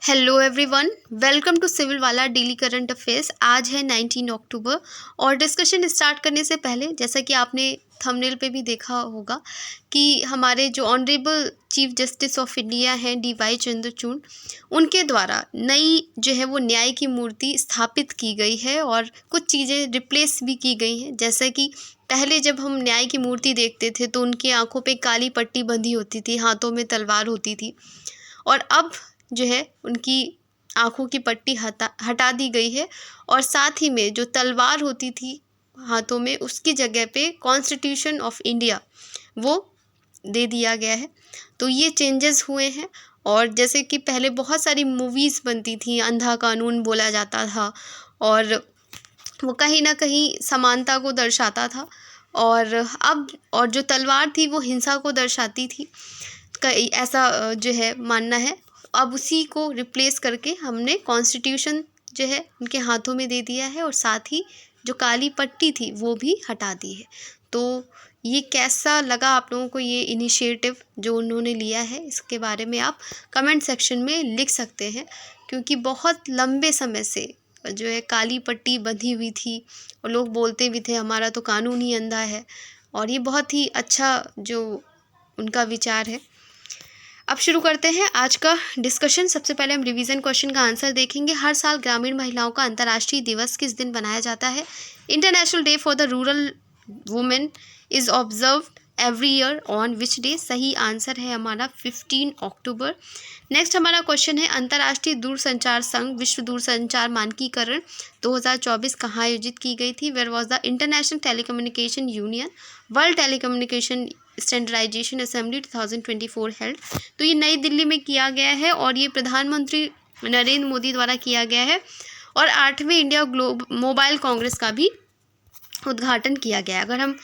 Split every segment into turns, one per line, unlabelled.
Hello everyone, welcome to civil वाला daily current affairs. आज है 19 अक्टूबर और डिस्कशन स्टार्ट करने से पहले जैसा कि आपने थंबनेल पे भी देखा होगा कि हमारे जो honourable chief justice of India हैं DY चंद्रचूड़, उनके द्वारा नई जो है वो न्याय की मूर्ति स्थापित की गई है और कुछ चीज़ें रिप्लेस भी की गई हैं। जैसे कि पहले जब हम न्याय की मूर्ति देखते थे तो उनकी आंखों पे काली पट्टी बंधी होती थी, हाथों में तलवार होती थी और अब जो है उनकी आँखों की पट्टी हटा दी गई है और साथ ही में जो तलवार होती थी हाथों में, उसकी जगह पे कॉन्स्टिट्यूशन ऑफ इंडिया वो दे दिया गया है। तो ये चेंजेस हुए हैं। और जैसे कि पहले बहुत सारी मूवीज़ बनती थी, अंधा कानून बोला जाता था और वो कहीं ना कहीं समानता को दर्शाता था और अब और जो तलवार थी वो हिंसा को दर्शाती थी, ऐसा जो है मानना है। अब उसी को रिप्लेस करके हमने कॉन्स्टिट्यूशन जो है उनके हाथों में दे दिया है और साथ ही जो काली पट्टी थी वो भी हटा दी है। तो ये कैसा लगा आप लोगों को, ये इनिशिएटिव जो उन्होंने लिया है, इसके बारे में आप कमेंट सेक्शन में लिख सकते हैं। क्योंकि बहुत लंबे समय से जो है काली पट्टी बंधी हुई थी और लोग बोलते भी थे हमारा तो कानून ही अंधा है, और ये बहुत ही अच्छा जो उनका विचार है। अब शुरू करते हैं आज का डिस्कशन। सबसे पहले हम रिवीजन क्वेश्चन का आंसर देखेंगे। हर साल ग्रामीण महिलाओं का अंतर्राष्ट्रीय दिवस किस दिन मनाया जाता है? International day for the rural women is observed every year on which day? सही आंसर है हमारा 15 अक्टूबर। नेक्स्ट हमारा क्वेश्चन है, अंतर्राष्ट्रीय दूरसंचार संघ विश्व दूरसंचार मानकीकरण 2024 कहाँ आयोजित की गई थी? Where was the international telecommunication union world telecommunication standardisation assembly 2024 held? तो ये नई दिल्ली में किया गया है और ये प्रधानमंत्री नरेंद्र मोदी द्वारा किया गया है। और 8वें इंडिया ग्लोब मोबाइल कांग्रेस का भी उद्घाटन किया गया। अगर हम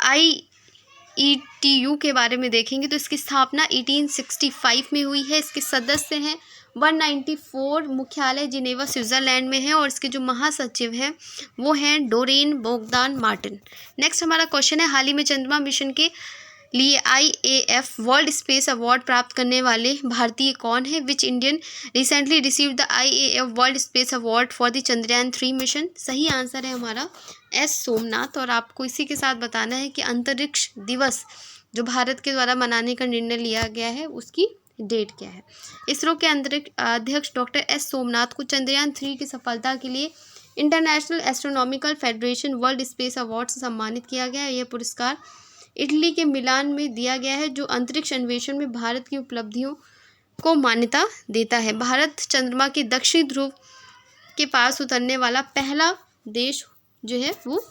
IETU के बारे में देखेंगे तो इसकी स्थापना 1865 में हुई है। इसके सदस्य हैं 194, मुख्यालय जिनेवा स्विट्ज़रलैंड में है और इसके जो महासचिव हैं वो हैं डोरेन बोगदान मार्टिन। नेक्स्ट हमारा क्वेश्चन है, हाल ही में चंद्रमा मिशन के लिए IAF वर्ल्ड स्पेस अवार्ड प्राप्त करने वाले भारतीय कौन है? Which Indian recently received the IAF world space award for the Chandrayaan 3 mission? सही आंसर है हमारा S सोमनाथ। और आपको इसी के साथ बताना है कि अंतरिक्ष दिवस जो भारत के द्वारा मनाने का निर्णय लिया गया है उसकी डेट क्या है? इसरो के अंतरिक्ष अध्यक्ष डॉक्टर S सोमनाथ को चंद्रयान 3 की सफलता के लिए international astronomical federation world space award से सम्मानित किया गया। यह पुरस्कार इटली के मिलान में दिया गया है, जो अंतरिक्ष अन्वेषण में भारत की उपलब्धियों को मान्यता देता है। भारत चंद्रमा के दक्षिण ध्रुव के पास उतरने वाला पहला देश जो है वो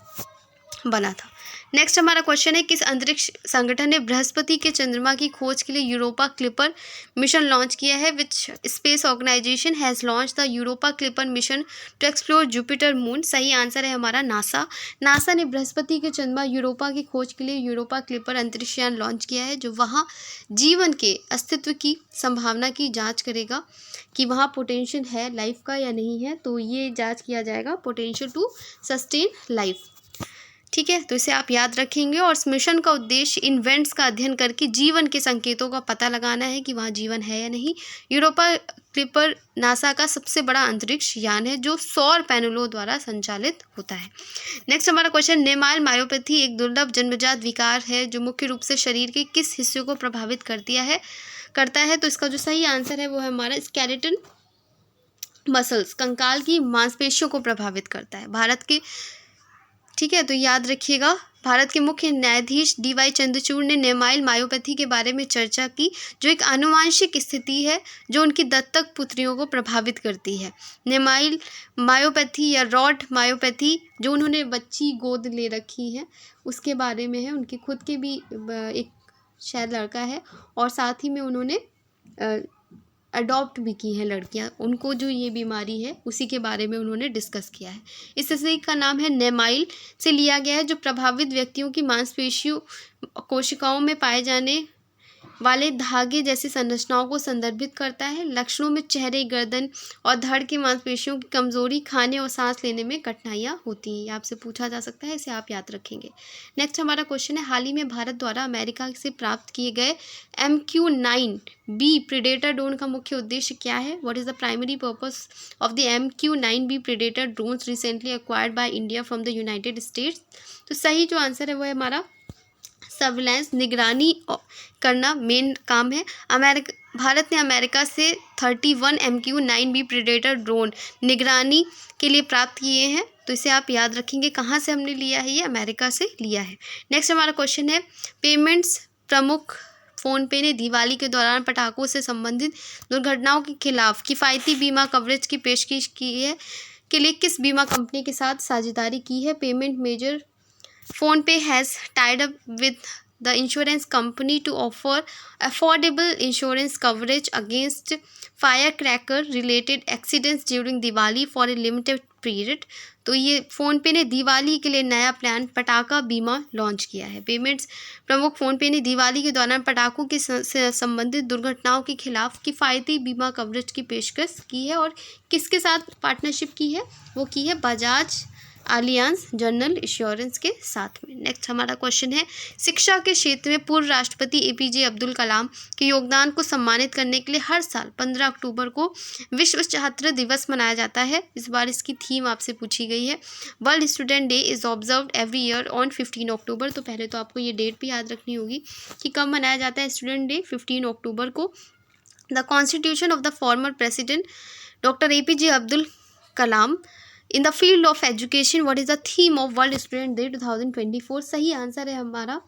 बना था। नेक्स्ट हमारा क्वेश्चन है, किस अंतरिक्ष संगठन ने बृहस्पति के चंद्रमा की खोज के लिए यूरोपा क्लिपर मिशन लॉन्च किया है? Which space organisation has launch the Europa Clipper mission to explore Jupiter moon? सही आंसर है हमारा नासा। नासा ने बृहस्पति के चंद्रमा यूरोपा की खोज के लिए यूरोपा क्लिपर अंतरिक्ष यान लॉन्च किया है, जो वहाँ जीवन के अस्तित्व की संभावना की जाँच करेगा कि वहाँ पोटेंशियल है लाइफ का या नहीं है। तो ये जाँच किया जाएगा, पोटेंशियल टू सस्टेन लाइफ। ठीक है, तो इसे आप याद रखेंगे। और इस मिशन का उद्देश्य इन वेंट्स का अध्ययन करके जीवन के संकेतों का पता लगाना है कि वहाँ जीवन है या नहीं। यूरोपा क्लिपर नासा का सबसे बड़ा अंतरिक्ष यान है जो सौर पैनलों द्वारा संचालित होता है। नेक्स्ट हमारा क्वेश्चन, नेमाइल मायोपैथी एक दुर्लभ जन्मजात विकार है जो मुख्य रूप से शरीर के किस हिस्से को प्रभावित करता है? तो इसका जो सही आंसर है वो है हमारा स्केलेटन मसल्स, कंकाल की मांसपेशियों को प्रभावित करता है। भारत के ठीक है, तो याद रखिएगा, भारत के मुख्य न्यायाधीश DY चंद्रचूड़ ने नेमाइल मायोपैथी के बारे में चर्चा की, जो एक आनुवांशिक स्थिति है जो उनकी दत्तक पुत्रियों को प्रभावित करती है। नेमाइल मायोपैथी या रॉड मायोपैथी जो उन्होंने बच्ची गोद ले रखी है उसके बारे में है। उनके खुद के भी एक शायद लड़का है और साथ ही में उन्होंने अडॉप्ट भी की हैं लड़कियां, उनको जो ये बीमारी है उसी के बारे में उन्होंने डिस्कस किया है। इस तस्वीर का नाम है नेमाइल से लिया गया है, जो प्रभावित व्यक्तियों की मांसपेशियों कोशिकाओं में पाए जाने वाले धागे जैसी संरचनाओं को संदर्भित करता है। लक्षणों में चेहरे, गर्दन और धड़ की मांसपेशियों की कमजोरी, खाने और सांस लेने में कठिनाइयाँ होती हैं। ये आपसे पूछा जा सकता है, इसे आप याद रखेंगे। नेक्स्ट हमारा क्वेश्चन है, हाल ही में भारत द्वारा अमेरिका से प्राप्त किए गए MQ-9B प्रीडेटर ड्रोन का मुख्य उद्देश्य क्या है? What is the primary purpose of the MQ-9B predator drones recently acquired by India from the United states? तो सही जो आंसर है वो है हमारा सर्विलांस, निगरानी करना मेन काम है। भारत ने अमेरिका से 31 MQ-9B प्रीडेटर ड्रोन निगरानी के लिए प्राप्त किए हैं। तो इसे आप याद रखेंगे, कहाँ से हमने लिया है, ये अमेरिका से लिया है। नेक्स्ट हमारा क्वेश्चन है, पेमेंट्स प्रमुख फ़ोनपे ने दिवाली के दौरान पटाखों से संबंधित दुर्घटनाओं के खिलाफ किफ़ायती बीमा कवरेज की पेशकश की है के लिए किस बीमा कंपनी के साथ साझेदारी की है? Payment major PhonePe has tied up with the insurance company to offer affordable insurance coverage against firecracker-related accidents during Diwali for a limited period. तो ये फ़ोनपे ने दिवाली के लिए नया प्लान पटाखा बीमा लॉन्च किया है। पेमेंट्स प्रमुख फ़ोनपे ने दिवाली के दौरान पटाखों के से संबंधित दुर्घटनाओं के खिलाफ किफ़ायती बीमा कवरेज की पेशकश की है और किसके साथ पार्टनरशिप की है? वो की है बजाज अलियांज जनरल इंश्योरेंस के साथ में। नेक्स्ट हमारा क्वेश्चन है, शिक्षा के क्षेत्र में पूर्व राष्ट्रपति APJ अब्दुल कलाम के योगदान को सम्मानित करने के लिए हर साल 15 अक्टूबर को विश्व छात्र दिवस मनाया जाता है। इस बार इसकी थीम आपसे पूछी गई है, world student day is observed every year on 15 अक्टूबर। तो पहले तो आपको ये डेट भी याद रखनी होगी कि कब मनाया जाता है स्टूडेंट डे, 15 अक्टूबर को। The constitution of the former president doctor APJ Abdul Kalam in the field of education, what is the theme of world student day 2024? सही आंसर है हमारा,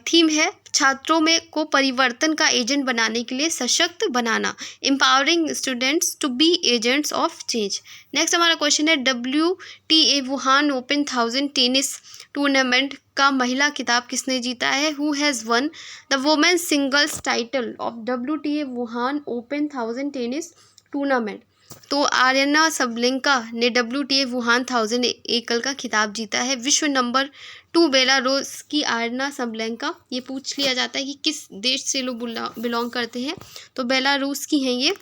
थीम है छात्रों में को परिवर्तन का एजेंट बनाने के लिए सशक्त बनाना, empowering students to be agents of change. Next हमारा क्वेश्चन है, WTA Wuhan open 1000 tennis tournament का महिला खिताब किसने जीता है? Who has won the women's singles title of WTA Wuhan open 1000 tennis tournament? तो आर्यना सबलेंका ने WTA वुहान 1000 एकल का खिताब जीता है। विश्व नंबर 2 बेलारूस की आर्यना सबलेंका, ये पूछ लिया जाता है कि किस देश से लोग बिलोंग करते हैं, तो बेलारूस की हैं ये,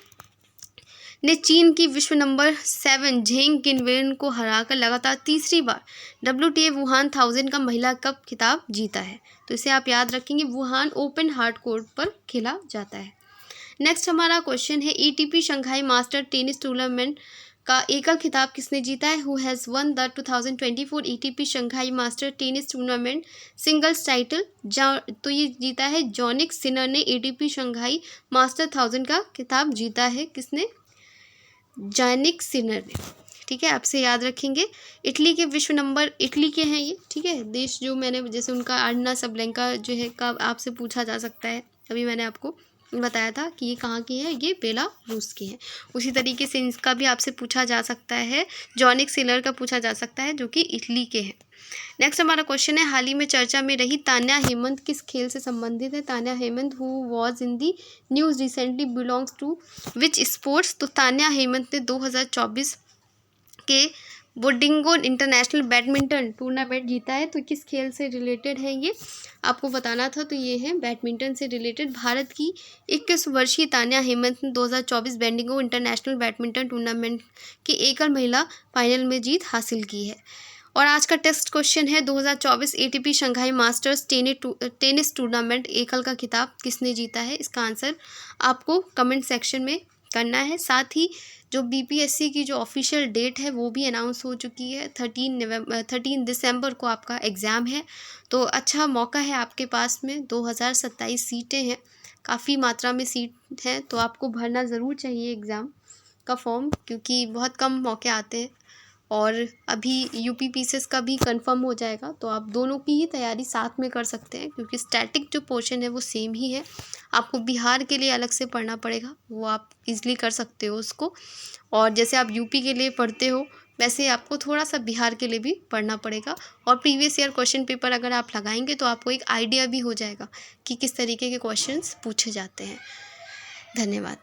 ने चीन की विश्व नंबर 7 झेंग किनवेन को हराकर लगातार तीसरी बार WTA वुहान 1000 का महिला कप खिताब जीता है। तो इसे आप याद रखेंगे, वुहान ओपन हार्ड कोर्ट पर खेला जाता है। नेक्स्ट हमारा क्वेश्चन है, ATP Shanghai master tennis tournament का एकल खिताब किसने जीता है? Who has won the 2024 ATP Shanghai master tennis tournament singles title? तो ये जीता है जॉनिक सिनर ने ATP शंघाई मास्टर 1000 का खिताब जीता है। किसने? जॉनिक सिनर ने। ठीक है, आपसे याद रखेंगे। इटली के विश्व नंबर, इटली के हैं ये, ठीक है, देश जो मैंने जैसे उनका आर्यना सबलेंका जो है का आपसे पूछा जा सकता है, अभी मैंने आपको बताया था कि ये कहाँ की है, ये बेलारूस की है। उसी तरीके से इसका भी आपसे पूछा जा सकता है, जॉनिक सिलर का पूछा जा सकता है जो कि इटली के हैं। नेक्स्ट हमारा क्वेश्चन है, हाल ही में चर्चा में रही तान्या हेमंत किस खेल से संबंधित है? Tanya Hemant who was in the news recently belongs to which sports? तो तान्या हेमंत ने 2024 के बोडिंगो इंटरनेशनल बैडमिंटन टूर्नामेंट जीता है। तो किस खेल से रिलेटेड है ये आपको बताना था, तो ये है बैडमिंटन से रिलेटेड। भारत की 21 वर्षीय तान्या हेमंत ने 2024 बोडिंगो इंटरनेशनल बैडमिंटन टूर्नामेंट की एकल महिला फाइनल में जीत हासिल की है। और आज का टेस्ट क्वेश्चन है, 2024 ATP Shanghai masters tennis tournament एकल का खिताब किसने जीता है? इसका आंसर आपको कमेंट सेक्शन में करना है। साथ ही जो BPSC की जो ऑफिशियल डेट है वो भी अनाउंस हो चुकी है, 13 दिसंबर को आपका एग्ज़ाम है। तो अच्छा मौका है आपके पास में, 2027 सीटें हैं, काफ़ी मात्रा में सीट हैं, तो आपको भरना ज़रूर चाहिए एग्ज़ाम का फॉर्म, क्योंकि बहुत कम मौके आते हैं। और अभी UP PCS का भी कंफर्म हो जाएगा, तो आप दोनों की ही तैयारी साथ में कर सकते हैं, क्योंकि स्टैटिक जो पोर्शन है वो सेम ही है। आपको बिहार के लिए अलग से पढ़ना पड़ेगा, वो आप इजीली कर सकते हो उसको, और जैसे आप UP के लिए पढ़ते हो वैसे आपको थोड़ा सा बिहार के लिए भी पढ़ना पड़ेगा। और प्रीवियस ईयर क्वेश्चन पेपर अगर आप लगाएंगे तो आपको एक आइडिया भी हो जाएगा कि किस तरीके के क्वेश्चंस पूछे जाते हैं। धन्यवाद।